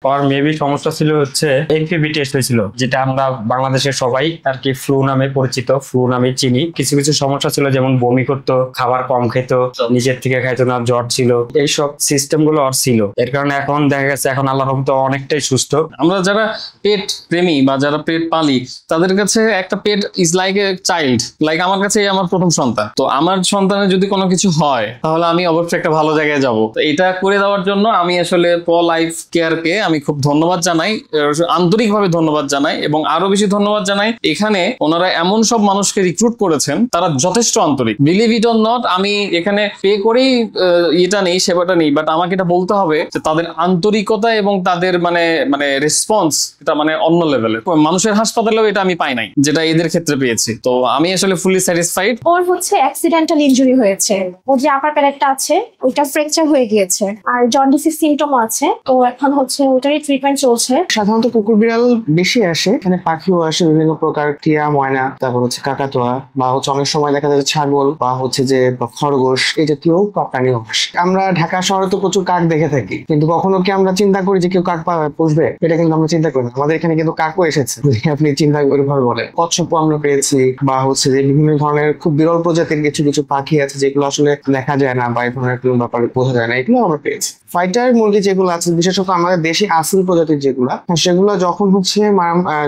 ওর maybe সমস্যা ছিল হচ্ছে এমপিভি টেস্ট হয়েছিল, যেটা আমরা বাংলাদেশের সবাই আর কি ফ্লু নামে পরিচিত, ফ্লু নামে চিনি। কিছু কিছু সমস্যা ছিল, যেমন বমি করতো, খাবার কম খেত, নিজের থেকে খাইতো না, জ্বর ছিল, এইসব সিস্টেম গুলো ওর ছিল। এর কারণে এখন দেখা গেছে এখন আল্লাহর রহমতে অনেকটাই সুস্থ। আমরা যারা পেট প্রেমী বা যারা পেট পালি, তাদের কাছে একটা pet is like a child. Like আমার কাছে আমার প্রথম সন্তান। তো আমার সন্তানের যদি কোনো কিছু হয়, তাহলে আমি অবশ্যই একটা ভালো জায়গায় যাব। তো এটা করে দেওয়ার জন্য আমি আসলে প্রো লাইফ কেয়ারকে আমি খুব ধন্যবাদ জানাই, আন্তরিকভাবে ধন্যবাদ জানাই, এবং আরো বেশি ধন্যবাদ জানাই এখানে ওনারা এমন সব মানুষকে রিক্রুট করেছেন, তারা যথেষ্ট আন্তরিক। বিলিভ ইট অর নট, আমি এখানে পে করেই এটা নেই, সেবাটা নেই, বাট আমাকে এটা বলতে হবে যে তাদের আন্তরিকতা এবং তাদের মানে মানে রেসপন্স, এটা মানে অন্য লেভেলের। মানুষের হাসপাতালেও এটা আমি পাই নাই, যেটা এদের ক্ষেত্রে পেয়েছি। তো আমি আসলে ফুলি স্যাটিসফাইড। ওর হচ্ছে অ্যাক্সিডেন্টাল ইনজুরি হয়েছে, ওর যে আপার প্যারেটটা আছে ওইটা ফ্র্যাকচার হয়ে গিয়েছে, আর জন্ডিসের সিমটমও আছে। তো এখন হচ্ছে ওটারই ট্রিটমেন্ট চলছে। সাধারণত কুকুর বিড়াল বেশি আসে, এখানে পাখিও আসে, বিভিন্ন প্রকার টিয়া, ময়না, তারপর হচ্ছে কাকাতুয়া, বা হচ্ছে অনেক সময় দেখা যায় ছাগল বা হচ্ছে যে খরগোশ, এই জাতীয় প্রাণীও আসে। আমরা ঢাকা শহরে তো প্রচুর কাক দেখে থাকি, কিন্তু কখনো কি আমরা চিন্তা করি যে কেউ কাক পুষবে? এটা কিন্তু আমরা চিন্তা করি না। আমাদের এখানে কিন্তু কাকও এসেছে, আপনি চিন্তা করে ভাবে বলেন। কচ্ছপও আমরা পেয়েছি, বা হচ্ছে যে বিভিন্ন ধরনের খুব বিরল প্রজাতির কিছু কিছু পাখি আছে যেগুলো আসলে দেখা যায় না বা এই ধরনের কোনো ব্যাপারে বোঝা যায় না, এগুলো আমরা পেয়েছি। ফাইটার মুরগি যেগুলো আছে, বিশেষত আমাদের দেশি আসল প্রজাতির যেগুলো, সেগুলো যখন হচ্ছে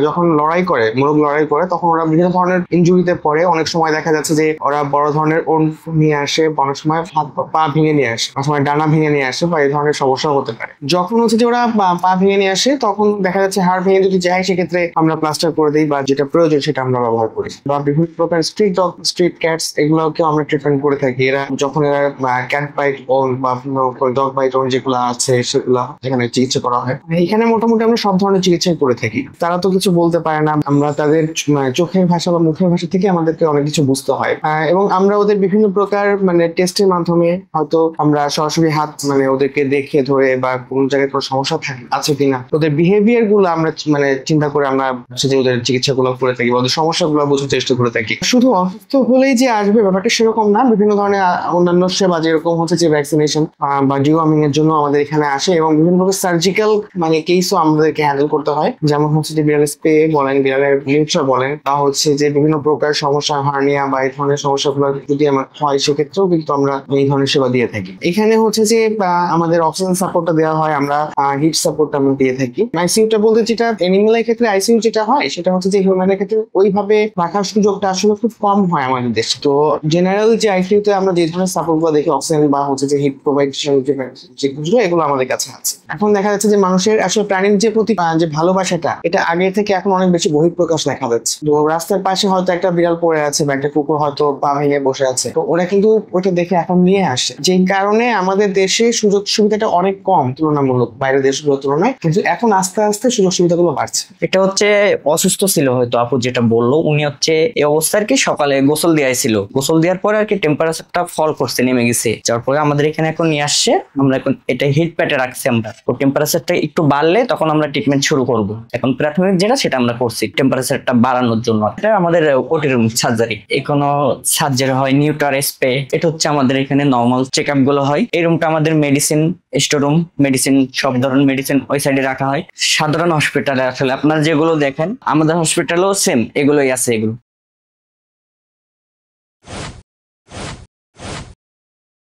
যখন লড়াই করে, মোরগ লড়াই করে, তখন ওরা বিভিন্ন ধরনের ইনজুরিতে পড়ে। অনেক সময় দেখা যাচ্ছে যে ওরা বড় ধরনের ওন নিয়ে আসে, অনেক সময় হাত পা ভেঙে নিয়ে আসে, অনেক সময় ডানা ভেঙে নিয়ে আসে, বা এই ধরনের সমস্যা হতে পারে। যখন হচ্ছে যে ওরা পা ভেঙে নিয়ে আসে, তখন দেখা যাচ্ছে হাড় ভেঙে যদি যায়, সেক্ষেত্রে আমরা প্লাস্টার করে দিই, বা যেটা প্রয়োজন সেটা আমরা ব্যবহার করি। বা বিভিন্ন প্রকার স্ট্রিট ডগ, স্ট্রিট ক্যাটস, এগুলোকেও আমরা ট্রিটমেন্ট করে থাকি। এরা যখন এরা ক্যাট বাইট ওন বা ডগ বাইট ওন যেগুলো আছে, সেগুলো এখানে চিকিৎসা করা হয়। এখানে মোটামুটি আমরা সব ধরনের চিকিৎসা করে থাকি। তারা তো কিছু বলতে পারে না, আমরা তাদের চোখের ভাষা বা মুখের ভাষা থেকে আমাদেরকে অনেক কিছু বুঝতে হয়। এবং আমরা ওদের বিভিন্ন প্রকার টেস্টের মাধ্যমে হয়তো আমরা সরাসরি হাত ওদেরকে দেখে ধরে, বা কোন জায়গায় কোনো সমস্যা আছে কিনা, ওদের বিহেভিয়ার গুলো আমরা চিন্তা করে আমরা যে ওদের চিকিৎসা গুলো করে থাকি, বা ওদের সমস্যাগুলো বোঝার চেষ্টা করে থাকি। শুধু অসুস্থ হলেই যে আসবে ব্যাপারটা সেরকম না। বিভিন্ন ধরনের অন্যান্য সেবা, যেরকম হচ্ছে যে ভ্যাকসিনেশন বা ডিওয়ার্মিং এর জন্য আমাদের এখানে আসে, এবং বিভিন্ন প্রকার সার্জিক্যাল কেসও আমাদেরকে হ্যান্ডেল করতে হয়। যেমন হচ্ছে যে বিড়ালের স্প্রে বলেন, বিড়ালের লিউট্রা বলেন, বা হচ্ছে যে বিভিন্ন প্রকার সমস্যা, হার্নিয়া বা এই ধরনের সমস্যাগুলো যদি আমার হয়, সেক্ষেত্রেও কিন্তু আমরা এই ধরনের সেবা দিয়ে থাকি। এখানে হচ্ছে যে আমাদের অক্সিজেন সাপোর্টটা দেওয়া হয়, আমরা হিট সাপোর্টটা আমরা দিয়ে থাকি। আইসিইউটা বলতে যেটা এনিমেলের ক্ষেত্রে আইসিইউ যেটা হয়, সেটা হচ্ছে যে হিউম্যানের ক্ষেত্রে ওইভাবে রাখার সুযোগটা আসলে খুব কম হয় আমাদের দেশে। তো জেনারেল যে আইসিইউতে আমরা যে ধরনের সাপোর্ট গুলো দেখি, অক্সিজেন বা হচ্ছে যে হিট প্রোভাইডেশন, যেগুলো এগুলো আমাদের কাছে আছে। এখন দেখা যাচ্ছে যে মানুষের আসলে প্রাণীর যে প্রতি যে ভালোবাসাটা, এটা আগে থেকে এখন অনেক বেশি বহিঃপ্রকাশ দেখা যাচ্ছে। তো রাস্তার পাশে হয়তো একটা বিড়াল পড়ে আছে, বা একটা কুকুর হয়তো পা ভেঙে বসে আছে, তো ওরা কিন্তু ওটা দেখে এখন নিয়ে আসে। যে কারণে আমাদের দেশে সুযোগ সুবিধাটা অনেক কম তুলনামূলক বাইরের দেশগুলোর তুলনায়, কিন্তু এখন আস্তে আস্তে সুযোগ সুবিধাগুলো বাড়ছে। এটা হচ্ছে অসুস্থ ছিল হয়তো, আপু যেটা বললো, উনি হচ্ছে এই অবস্থা আর কি সকালে গোসল দিয়েছিল, গোসল দেওয়ার পরে আর কি টেম্পারেচারটা ফল করছে, নেমে গেছে। যার পরে আমাদের এখানে এখন নিয়ে আসছে, আমরা এখন এটা হিট প্যাডে রাখছি। আমরা তো টেম্পারেচারটা একটু বাড়লে তখন আমরা ট্রিটমেন্ট শুরু করব। এখন প্রাথমিক যেটা সেটা আমরা করছি টেম্পারেচারটা বাড়ানোর জন্য। এটা আমাদের ওটির সার্জারি, কোনো সার্জারি হয়, নিউটার স্প্রে, এটা হচ্ছে আমাদের এখানে নর্মাল চেক আপ গুলো হয়। এই রুমটা আমাদের মেডিসিন স্টোরুম, মেডিসিন সব ধরনের মেডিসিন ওই সাইডে রাখা হয়। সাধারণ হসপিটালে আসলে আপনারা যেগুলো দেখেন, আমাদের হসপিটালেও সেম এগুলোই আছে। এগুলো